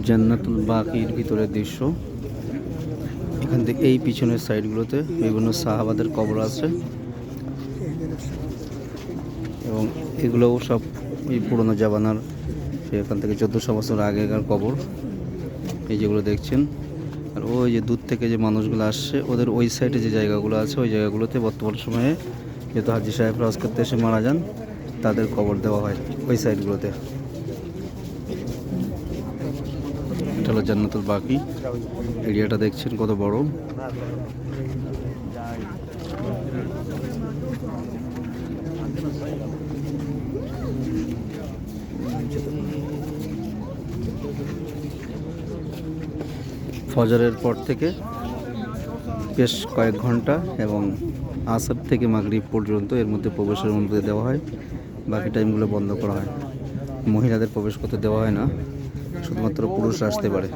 জান্নাতুল বাকির ভিতরের দৃশ্য। এখান থেকে এই পিছনের সাইডগুলোতে বিভিন্ন সাহাবাদের কবর আছে এবং এগুলোও সব এই পুরনো জামানার, এখান থেকে 1400 বছর আগেকার কবর এই যেগুলো দেখছেন। আর ওই যে দূর থেকে যে মানুষগুলো আসছে ওদের ওই সাইডে যে জায়গাগুলো আছে ওই জায়গাগুলোতে বর্তমান সময়ে যেহেতু হাজি সাহেব হজ করতে এসে মারা যান তাদের কবর দেওয়া হয় ওই সাইডগুলোতে। এটা হলো জান্নাতুল বাকি। এরিয়াটা দেখছেন কত বড়। ফজরের পর থেকে বেশ কয়েক ঘন্টা এবং আসর থেকে মাগরিব পর্যন্ত এর মধ্যে প্রবেশের অনুমতি দেওয়া হয়, বাকি টাইমগুলো বন্ধ করা হয়। মহিলাদের প্রবেশ করতে দেওয়া হয় না, শুধুমাত্র পুরুষরা আসতে পারে।